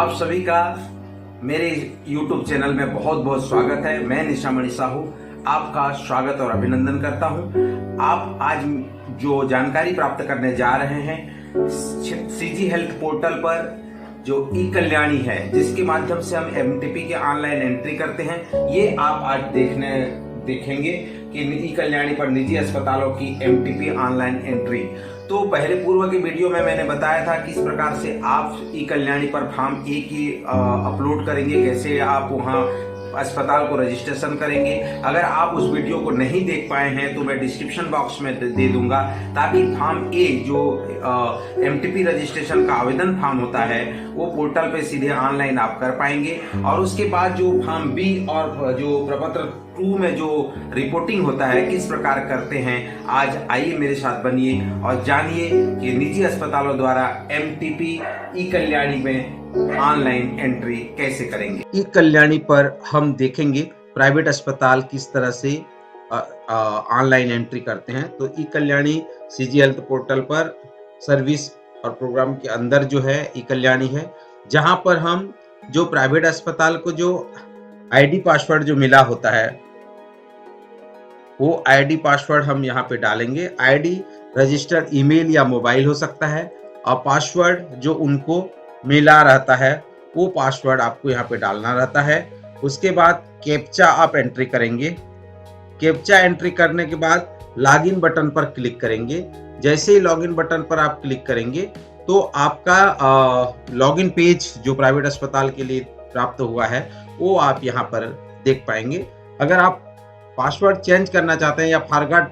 आप सभी का मेरे YouTube चैनल में बहुत बहुत स्वागत है। मैं निशामणि साहू आपका स्वागत और अभिनंदन करता हूं। आप आज जो जानकारी प्राप्त करने जा रहे हैं सीजी हेल्थ पोर्टल पर जो ई कल्याणी है, जिसके माध्यम से हम एमटीपी के ऑनलाइन एंट्री करते हैं, ये आप आज देखेंगे कि ई कल्याणी पर निजी अस्पतालों की एमटीपी ऑनलाइन एंट्री। तो पहले पूर्व के वीडियो में मैंने बताया था किस प्रकार से आप ई कल्याणी पर फॉर्म ए की अपलोड करेंगे, कैसे आप वहां अस्पताल को रजिस्ट्रेशन करेंगे। अगर आप उस वीडियो को नहीं देख पाए हैं तो मैं डिस्क्रिप्शन बॉक्स में दे दूंगा, ताकि फॉर्म ए जो एमटीपी रजिस्ट्रेशन का आवेदन फॉर्म होता है वो पोर्टल पे सीधे ऑनलाइन आप कर पाएंगे। और उसके बाद जो फॉर्म बी और जो प्रपत्र 2 में जो रिपोर्टिंग होता है किस प्रकार करते हैं, आज आइए मेरे साथ बनिए और जानिए कि निजी अस्पतालों द्वारा एमटीपी ई कल्याणी में ऑनलाइन एंट्री कैसे करेंगे। ई कल्याणी पर हम देखेंगे प्राइवेट अस्पताल किस तरह से ऑनलाइन एंट्री करते हैं। तो ई कल्याणी सीजी हेल्थ पोर्टल पर सर्विस और प्रोग्राम के अंदर जो है ई कल्याणी है, जहां पर हम जो प्राइवेट अस्पताल को जो आईडी पासवर्ड जो मिला होता है वो आईडी पासवर्ड हम यहाँ पे डालेंगे। आईडी रजिस्टर्ड ईमेल या मोबाइल हो सकता है, और पासवर्ड जो उनको मिला रहता है वो पासवर्ड आपको यहाँ पे डालना रहता है। उसके बाद कैप्चा आप एंट्री करेंगे। कैप्चा एंट्री करने के बाद लॉगिन बटन पर क्लिक करेंगे। जैसे ही लॉगिन बटन पर आप क्लिक करेंगे तो आपका लॉगिन पेज जो प्राइवेट अस्पताल के लिए प्राप्त हुआ है वो आप यहाँ पर देख पाएंगे। अगर आप पासवर्ड चेंज करना चाहते हैं या फॉरगॉट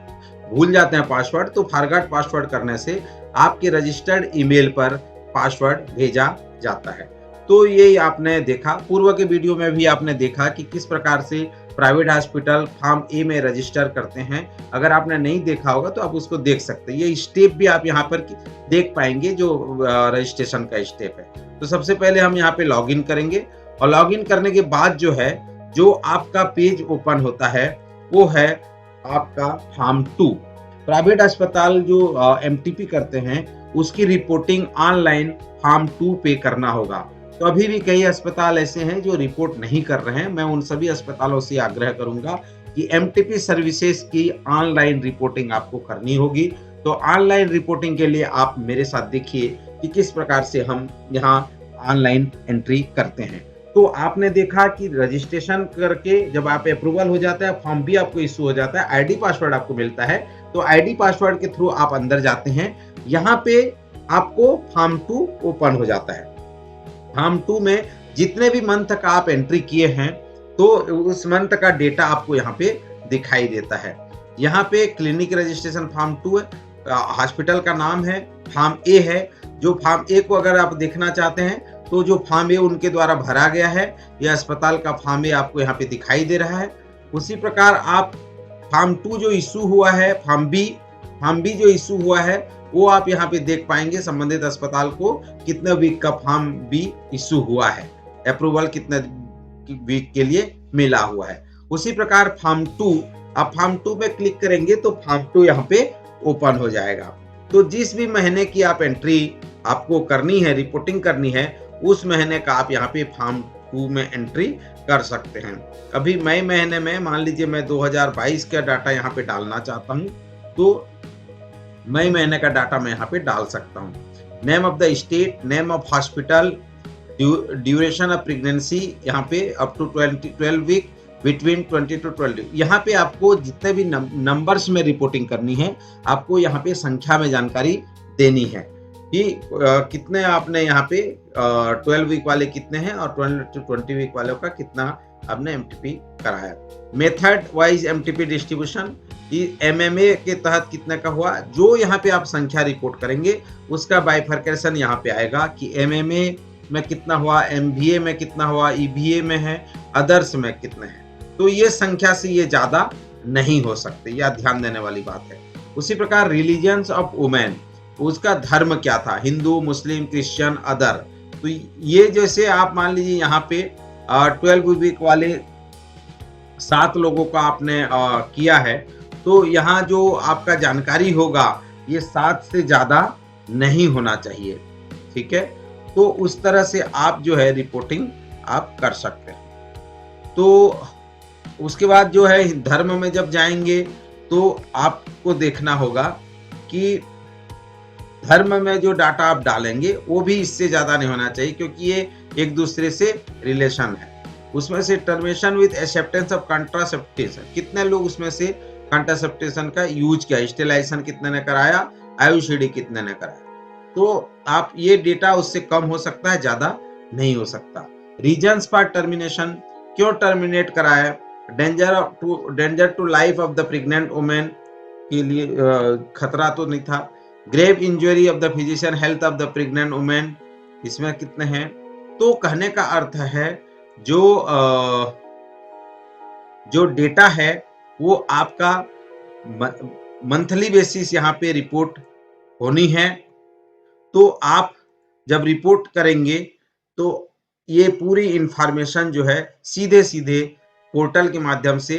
भूल जाते हैं पासवर्ड, तो फॉरगॉट पासवर्ड करने से आपके रजिस्टर्ड ईमेल पर पासवर्ड भेजा जाता है। तो ये आपने देखा, पूर्व के वीडियो में भी आपने देखा कि किस प्रकार से प्राइवेट हॉस्पिटल फॉर्म ए में रजिस्टर करते हैं। अगर आपने नहीं देखा होगा तो आप उसको देख सकते हैं। ये स्टेप भी आप यहाँ पर देख पाएंगे जो रजिस्ट्रेशन का स्टेप है। तो सबसे पहले हम यहाँ पे लॉगिन करेंगे, और लॉगिन करने के बाद जो है जो आपका पेज ओपन होता है वो है आपका फॉर्म 2। प्राइवेट अस्पताल जो एमटीपी करते हैं उसकी रिपोर्टिंग ऑनलाइन फॉर्म 2 पे करना होगा। तो अभी भी कई अस्पताल ऐसे हैं जो रिपोर्ट नहीं कर रहे हैं। मैं उन सभी अस्पतालों से आग्रह करूंगा कि एमटीपी सर्विसेज की ऑनलाइन रिपोर्टिंग आपको करनी होगी। तो ऑनलाइन रिपोर्टिंग के लिए आप मेरे साथ देखिए कि किस प्रकार से हम यहाँ ऑनलाइन एंट्री करते हैं। तो आपने देखा कि रजिस्ट्रेशन करके जब आप अप्रूवल हो जाता है, फॉर्म भी आपको इशू हो जाता है, आईडी पासवर्ड आपको मिलता है, तो आईडी पासवर्ड के थ्रू आप अंदर जाते हैं। यहाँ पे आपको फॉर्म 2 ओपन हो जाता है। फॉर्म 2 में जितने भी मंथ का आप एंट्री किए हैं तो उस मंथ का डेटा आपको यहाँ पे दिखाई देता है। यहाँ पे क्लिनिक रजिस्ट्रेशन फॉर्म 2 है, हॉस्पिटल का नाम है, फॉर्म ए है। जो फॉर्म ए को अगर आप देखना चाहते हैं तो जो फॉर्म ए उनके द्वारा भरा गया है, यह अस्पताल का फॉर्म ए आपको यहाँ पे दिखाई दे रहा है। उसी प्रकार आप फॉर्म 2 जो इशू हुआ है, फॉर्म बी जो इशू हुआ है वो आप यहाँ पे देख पाएंगे। संबंधित अस्पताल को कितने वीक का फॉर्म बी इशू हुआ है, अप्रूवल कितने वीक के लिए मिला हुआ है। उसी प्रकार फॉर्म 2, आप फॉर्म 2 पे क्लिक करेंगे तो फॉर्म 2 यहाँ पे ओपन हो जाएगा। तो जिस भी महीने की आप एंट्री आपको करनी है, रिपोर्टिंग करनी है, उस महीने का आप यहाँ पे फॉर्म 2 में एंट्री कर सकते हैं। अभी मई महीने में मान लीजिए मैं 2022 का डाटा यहाँ पे डालना चाहता हूँ, तो मई महीने का डाटा मैं यहाँ पे डाल सकता हूँ। Name of the state, name of hospital, duration of pregnancy यहाँ पे up to 12 week, between 20 to 12। यहाँ पे आपको जितने भी नंबर्स में रिपोर्टिंग करनी है, आपको यहाँ पे संख्या में जानकारी देनी है कि कितने आपने यहाँ पे 12 वीक वाले कितने हैं और 12 to 20 वीक वालों का कितना आपने एमटीपी कराया। Method wise MTP distribution, MMA के तहत कितने का हुआ, जो यहाँ पे आप संख्या रिपोर्ट करेंगे उसका बाइफर्केशन यहाँ पे आएगा कि एमएमए में कितना हुआ, एमवीए में कितना हुआ, ईवीए में है, अदर्स में कितने हैं। तो ये संख्या से ये ज्यादा नहीं हो सकते, यह ध्यान देने वाली बात है। उसी प्रकार रिलीजन्स ऑफ वुमेन, उसका धर्म क्या था, हिंदू, मुस्लिम, क्रिश्चियन, अदर। तो ये जैसे आप मान लीजिए यहाँ पे 12 वीक वाले 7 लोगों का आपने किया है, तो यहाँ जो आपका जानकारी होगा ये 7 से ज्यादा नहीं होना चाहिए। ठीक है, तो उस तरह से आप जो है रिपोर्टिंग आप कर सकते हैं। तो उसके बाद जो है धर्म में जब जाएंगे तो आपको देखना होगा कि धर्म में जो डाटा आप डालेंगे वो भी इससे ज्यादा नहीं होना चाहिए, क्योंकि ये एक दूसरे से रिलेशन है। उसमें से टर्मिनेशन विद एक्सेप्टेंस ऑफ कंट्रासेप्टेशन, कितने लोग उसमें से कंट्रासेप्टेशन का यूज किया, स्टेलाइजेशन कितने ने कराया, आयुषीडी कितने ने कराया। तो आप ये डेटा उससे कम हो सकता है, ज्यादा नहीं हो सकता। रीजंस फॉर टर्मिनेशन, क्यों टर्मिनेट कराया, danger to life of the pregnant women के लिए खतरा तो नहीं था, grave injury of the physician health of the pregnant women, इसमें कितने हैं। तो कहने का अर्थ है जो डेटा है वो आपका मंथली बेसिस यहाँ पे रिपोर्ट होनी है। तो आप जब रिपोर्ट करेंगे तो ये पूरी इंफॉर्मेशन जो है सीधे सीधे पोर्टल के माध्यम से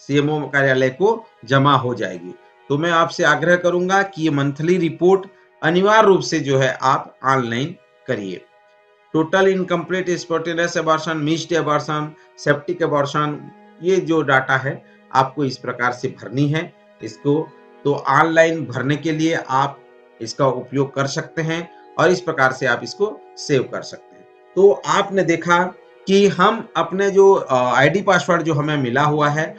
सीएमओ कार्यालय को जमा हो जाएगी। तो मैं आपसे आग्रह करूंगा कि ये मंथली रिपोर्ट अनिवार्य रूप से जो है आप ऑनलाइन करिए। Total incomplete spontaneous abortion, missed abortion, septic abortion, ये जो डाटा है आपको इस प्रकार से भरनी है इसको। तो ऑनलाइन भरने के लिए आप इसका उपयोग कर सकते हैं और इस प्रकार से आप इसको सेव कर सकते हैं। तो आपने देखा कि हम अपने जो आईडी पासवर्ड जो हमें मिला हुआ है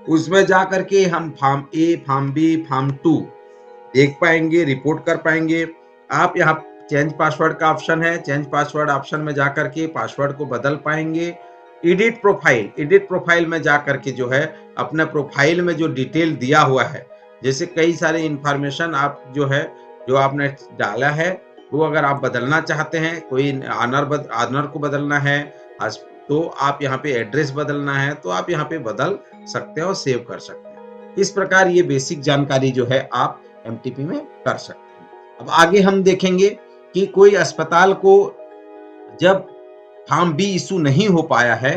उसमें जा करके हम फॉर्म ए, फॉर्म बी, फॉर्म 2 देख पाएंगे, रिपोर्ट कर पाएंगे। आप यहाँ चेंज पासवर्ड का ऑप्शन है, चेंज पासवर्ड ऑप्शन में जा करके पासवर्ड को बदल पाएंगे। एडिट प्रोफाइल में जा करके जो है अपने प्रोफाइल में जो डिटेल दिया हुआ है, जैसे कई सारे इंफॉर्मेशन आप जो है जो आपने डाला है वो अगर आप बदलना चाहते हैं, कोई ऑनर को बदलना है तो आप यहाँ पे एड्रेस बदलना है तो आप यहाँ पे बदल सकते हैं और सेव कर सकते हैं। इस प्रकार ये बेसिक जानकारी जो है आप एमटीपी में कर सकते हैं। अब आगे हम देखेंगे कि कोई अस्पताल को जब फॉर्म बी इशू नहीं हो पाया है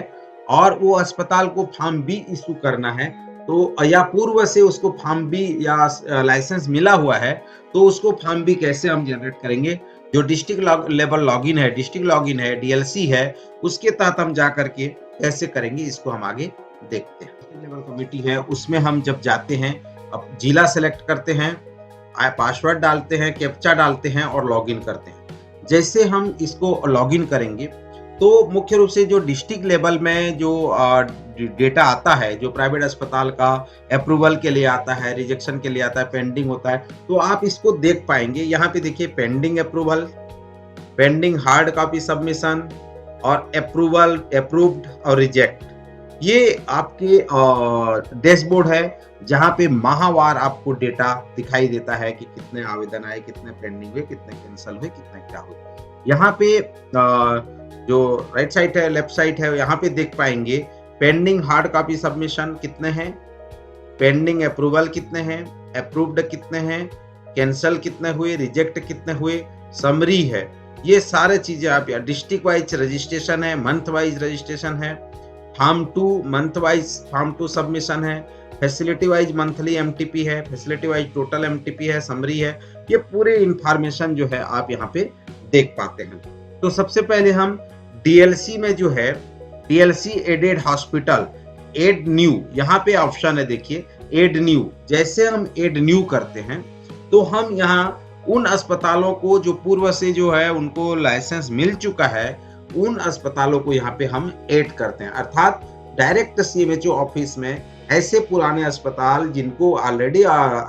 और वो अस्पताल को फॉर्म बी इशू करना है तो या पूर्व से उसको फॉर्म बी या लाइसेंस मिला हुआ है तो उसको फॉर्म बी कैसे हम जनरेट करेंगे। जो डिस्ट्रिक्ट लेवल लॉगिन है, डीएलसी है, उसके तहत हम जा करके कैसे करेंगे इसको हम आगे देखते हैं। डिस्ट्रिक्ट लेवल कमेटी है उसमें हम जब जाते हैं, अब जिला सेलेक्ट करते हैं, पासवर्ड डालते हैं, कैप्चा डालते हैं और लॉगिन करते हैं। जैसे हम इसको लॉगिन करेंगे तो मुख्य रूप से जो डिस्ट्रिक्ट लेवल में जो डेटा आता है, जो प्राइवेट अस्पताल का अप्रूवल के लिए आता है, रिजेक्शन के लिए आता है, पेंडिंग होता है, तो आप इसको देख पाएंगे। यहाँ पे देखिए pending approval, pending hard copy submission और अप्रूवल, अप्रूव्ड और रिजेक्ट, ये आपके डैशबोर्ड है जहाँ पे माहवार आपको डेटा दिखाई देता है कि कितने आवेदन आए, कितने पेंडिंग हुए, कितने कैंसिल हुए, कितने क्या हुए। यहाँ पे जो राइट साइड है, लेफ्ट साइड है, यहाँ पे देख पाएंगे पेंडिंग हार्ड कॉपी सबमिशन कितने हैं, पेंडिंग अप्रूवल कितने हैं, अप्रूव्ड कितने हैं, कैंसिल कितने हुए, रिजेक्ट कितने हुए, समरी है। ये सारे चीजें आप, डिस्ट्रिक्ट वाइज रजिस्ट्रेशन है, मंथ वाइज रजिस्ट्रेशन है, form 2 month wise form 2 submission है, फैसिलिटी वाइज मंथली एमटीपी है, फैसिलिटी वाइज टोटल एमटीपी है, समरी है। ये पूरे इंफॉर्मेशन जो है आप यहाँ पे देख पाते हैं। तो सबसे पहले हम डीएलसी में जो है DLC added hospital, add new, यहाँ पे ऑप्शन है देखिए एड न्यू। जैसे हम एड न्यू करते हैं तो हम यहाँ उन अस्पतालों को जो पूर्व से जो है उनको लाइसेंस मिल चुका है, उन अस्पतालों को यहाँ पे हम ऐड करते हैं। अर्थात डायरेक्ट सीएमएचओ ऑफिस में ऐसे पुराने अस्पताल जिनको ऑलरेडी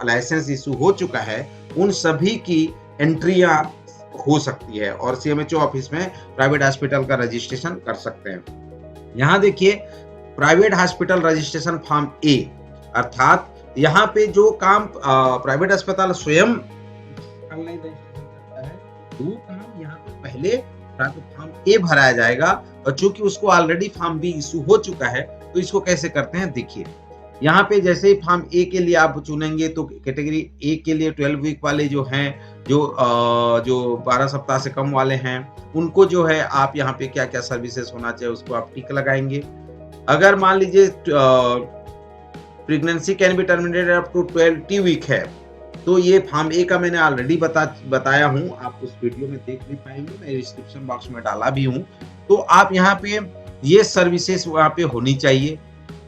लाइसेंस इशू हो चुका है, उन सभी की एंट्रियां हो सकती है और सीएमएचओ ऑफिस में प्राइवेट हॉस्पिटल का रजिस्ट्रेशन कर सकते हैं। यहाँ देखिए प्राइवेट हॉस्पिटल रजिस्ट्रेशन फॉर्म ए, अर्थात यहाँ पे जो काम प्राइवेट अस्पताल स्वयं ऑनलाइन रजिस्ट्रेशन करता है वो काम यहाँ पे पहले फॉर्म ए भराया जाएगा और चूंकि उसको ऑलरेडी फॉर्म बी इशू हो चुका है तो इसको कैसे करते हैं देखिए। यहाँ पे जैसे ही फॉर्म ए के लिए आप चुनेंगे तो कैटेगरी ए के लिए 12 वीक वाले जो हैं, जो 12 सप्ताह से कम वाले हैं, उनको जो है आप यहाँ पे क्या क्या सर्विसेज होना चाहिए उसको आप टिक लगाएंगे। अगर मान लीजिए pregnancy can be terminated up to 20 week है तो ये फॉर्म ए का मैंने ऑलरेडी बताया हूँ, आप उस वीडियो में देख भी पाएंगे, मैं डिस्क्रिप्शन बॉक्स में डाला भी हूँ। तो आप यहाँ पे ये सर्विसेज वहाँ पे होनी चाहिए,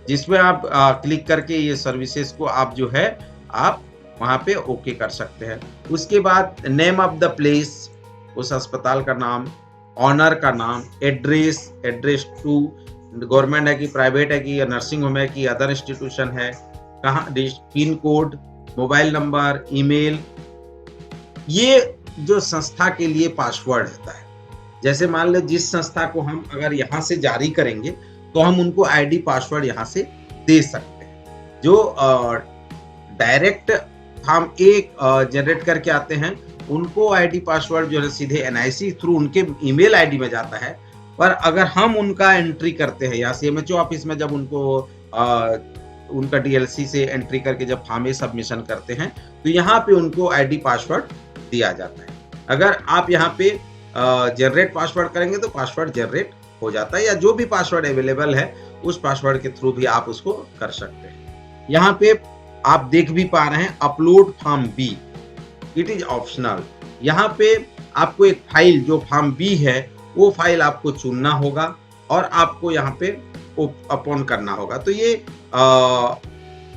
जिसमें आप क्लिक करके ये सर्विसेज को आप जो है आप वहाँ पे ओके कर सकते हैं। उसके बाद नेम ऑफ द प्लेस, उस अस्पताल का नाम, ऑनर का नाम, एड्रेस, एड्रेस टू गवर्नमेंट है कि प्राइवेट है कि नर्सिंग होम है कि अदर इंस्टीट्यूशन है, कहाँ, pin code, mobile number, email, ये जो संस्था के लिए पासवर्ड होता है। जैसे मान लो जिस संस्था को हम अगर यहाँ से जारी करेंगे तो हम उनको आईडी पासवर्ड यहाँ से दे सकते हैं। जो डायरेक्ट फॉर्म ए जनरेट करके आते हैं उनको आईडी पासवर्ड जो है सीधे एनआईसी थ्रू उनके ईमेल आईडी में जाता है। पर अगर हम उनका एंट्री करते हैं यहाँ सीएमएचओ ऑफिस में, जब उनको उनका डीएलसी से एंट्री करके जब फॉर्म ए सबमिशन करते हैं तो यहाँ पे उनको आईडी पासवर्ड दिया जाता है। अगर आप यहाँ पे जनरेट पासवर्ड करेंगे तो पासवर्ड जनरेट हो जाता है, या जो भी पासवर्ड अवेलेबल है उस पासवर्ड के थ्रू भी आप उसको कर सकते हैं। यहाँ पे आप देख भी पा रहे हैं upload form B, it is optional. यहाँ पे आपको एक फाइल जो फॉर्म बी है वो फाइल आपको चुनना होगा और आपको यहाँ पे अपलोड करना होगा। तो ये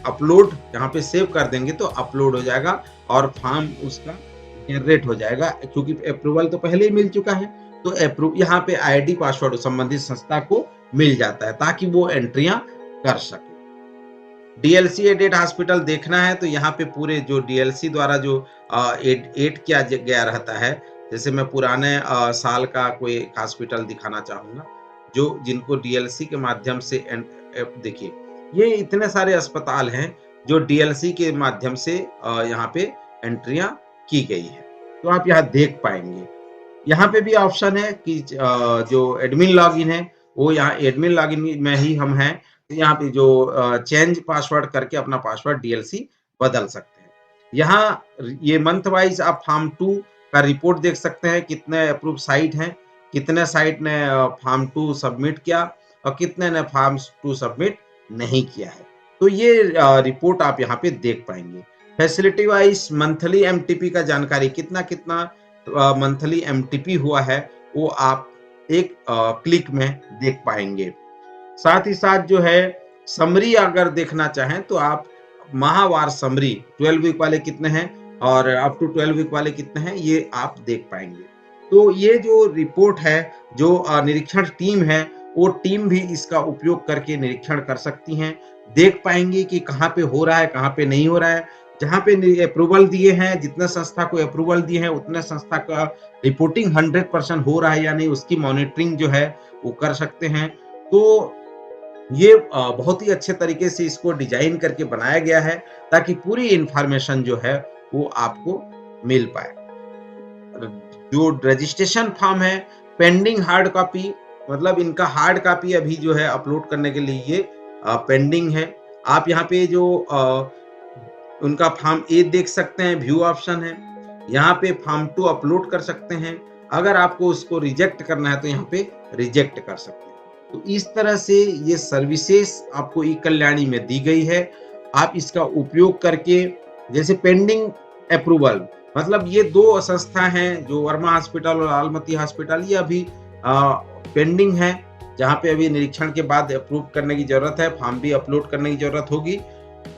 अपलोड यहाँ पे सेव कर देंगे तो अपलोड हो जाएगा और फॉर्म उसका जनरेट हो जाएगा, क्योंकि अप्रूवल तो पहले ही मिल चुका है। तो अप्रूव यहाँ पे आईडी पासवर्ड संबंधित संस्था को मिल जाता है ताकि वो एंट्रियां कर सके। डीएलसी एडेड हॉस्पिटल देखना है तो यहाँ पे पूरे जो डीएलसी द्वारा जो एड किया गया रहता है, जैसे मैं पुराने साल का कोई हॉस्पिटल दिखाना चाहूंगा जो जिनको डीएलसी के माध्यम से देखिए ये इतने सारे अस्पताल हैं जो डीएलसी के माध्यम से यहाँ पे एंट्रियां की गई है। तो आप यहाँ देख पाएंगे, यहाँ पे भी ऑप्शन है कि जो एडमिन लॉगिन है वो यहाँ एडमिन लॉगिन में ही हम हैं, तो यहाँ पे जो चेंज पासवर्ड करके अपना पासवर्ड डीएलसी बदल सकते हैं। यहाँ ये मंथ वाइज आप फॉर्म 2 का रिपोर्ट देख सकते हैं, कितने अप्रूव साइट हैं, कितने साइट ने फॉर्म 2 सबमिट किया और कितने ने फॉर्म 2 सबमिट नहीं किया है। तो ये रिपोर्ट आप यहाँ पे देख पाएंगे। फैसिलिटी वाइज मंथली एमटीपी का जानकारी कितना कितना मंथली एमटीपी हुआ है वो आप एक क्लिक में देख पाएंगे। साथ ही साथ जो है समरी अगर देखना चाहें तो आप माहवार समरी 12 वीक वाले कितने हैं और अप टू 12 वीक वाले कितने हैं ये आप देख पाएंगे। तो ये जो रिपोर्ट है, जो निरीक्षण टीम है वो टीम भी इसका उपयोग करके निरीक्षण कर सकती हैं, देख पाएंगे कि कहाँ पे हो रहा है कहाँ पे नहीं हो रहा है। जहाँ पे अप्रूवल दिए हैं, जितने संस्था को अप्रूवल दिए हैं उतने संस्था का रिपोर्टिंग 100% हो रहा है या नहीं उसकी मॉनिटरिंग जो है वो कर सकते हैं। तो ये बहुत ही अच्छे तरीके से इसको डिजाइन करके बनाया गया है ताकि पूरी इंफॉर्मेशन जो है वो आपको मिल पाए। जो रजिस्ट्रेशन फॉर्म है पेंडिंग हार्ड कॉपी, मतलब इनका हार्ड कॉपी अभी जो है अपलोड करने के लिए ये पेंडिंग है। आप यहाँ पे जो उनका फॉर्म ए देख सकते हैं, व्यू ऑप्शन है, यहाँ पे फॉर्म 2 अपलोड कर सकते हैं। अगर आपको उसको रिजेक्ट करना है तो यहाँ पे रिजेक्ट कर सकते हैं। तो इस तरह से ये सर्विसेज आपको ई कल्याणी में दी गई है। आप इसका उपयोग करके, जैसे पेंडिंग अप्रूवल, मतलब ये 2 संस्था हैं जो वर्मा हॉस्पिटल और आलमती हॉस्पिटल, ये अभी पेंडिंग है, जहाँ पे अभी निरीक्षण के बाद अप्रूव करने की जरूरत है, फॉर्म भी अपलोड करने की जरूरत होगी।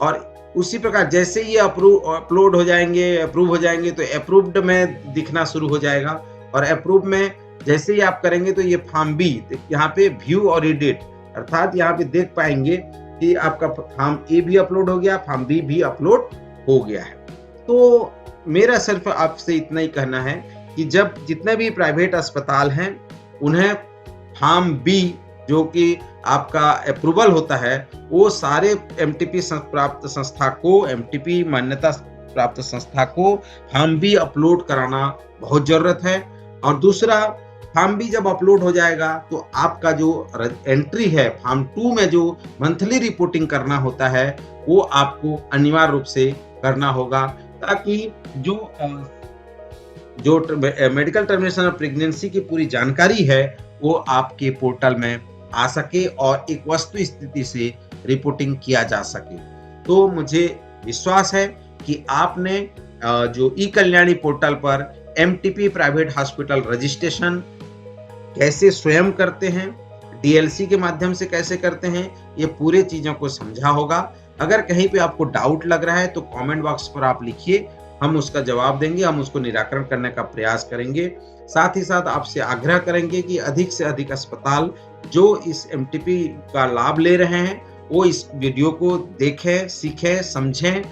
और उसी प्रकार जैसे ये अपलोड हो जाएंगे, अप्रूव हो जाएंगे तो अप्रूव्ड में दिखना शुरू हो जाएगा, और अप्रूव में जैसे ही आप करेंगे तो ये फॉर्म बी यहाँ पे व्यू और एडिट, अर्थात यहाँ पे देख पाएंगे कि आपका फॉर्म ए भी अपलोड हो गया, फॉर्म बी भी अपलोड हो गया है। तो मेरा सिर्फ आपसे इतना ही कहना है कि जब जितने भी प्राइवेट अस्पताल हैं उन्हें फॉर्म बी जो कि आपका अप्रूवल होता है वो सारे एमटीपी प्राप्त संस्था को, एमटीपी मान्यता प्राप्त संस्था को फॉर्म बी अपलोड कराना बहुत जरूरत है। और दूसरा, फॉर्म बी जब अपलोड हो जाएगा तो आपका जो एंट्री है फॉर्म 2 में जो मंथली रिपोर्टिंग करना होता है वो आपको अनिवार्य रूप से करना होगा, ताकि जो मेडिकल टर्मिनेशन ऑफ प्रेगनेंसी की पूरी जानकारी है वो आपके पोर्टल में आ सके और एक वस्तु स्थिति से रिपोर्टिंग किया जा सके। तो मुझे विश्वास है कि आपने जो ई कल्याणी पोर्टल पर एमटीपी प्राइवेट हॉस्पिटल रजिस्ट्रेशन कैसे स्वयं करते हैं, डीएलसी के माध्यम से कैसे करते हैं, ये पूरे चीज़ों को समझा होगा। अगर कहीं पे आपको डाउट लग रहा है तो कमेंट बॉक्स पर आप लिखिए, हम उसका जवाब देंगे, हम उसको निराकरण करने का प्रयास करेंगे। साथ ही साथ आपसे आग्रह करेंगे कि अधिक से अधिक अस्पताल जो इस एमटीपी का लाभ ले रहे हैं, वो इस वीडियो को देखें, सीखें, समझें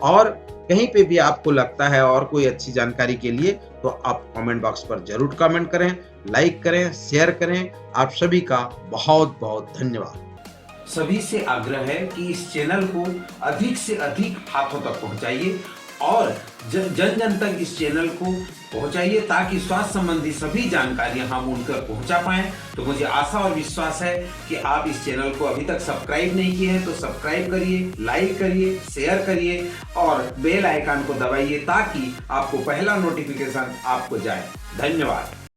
और कहीं पे भी आपको लगता है और कोई अच्छी जानकारी के लिए तो आप कमेंट बॉक्स पर ज़रूर कमेंट करें, लाइक करें, शेयर करें। आप सभी का बहुत-बहुत धन्यवाद। सभी से आग्रह है कि इस चैनल को अधिक से अधिक हाथों तक पहुंचाइए और जन जन तक इस चैनल को पहुंचाइए ताकि स्वास्थ्य संबंधी सभी जानकारियां हम उन तक पहुंचा पाएं। तो मुझे आशा और विश्वास है कि आप इस चैनल को अभी तक सब्सक्राइब नहीं किए हैं तो सब्सक्राइब करिए, लाइक करिए, शेयर करिए और बेल आइकन को दबाइए ताकि आपको पहला नोटिफिकेशन आपको जाए। धन्यवाद।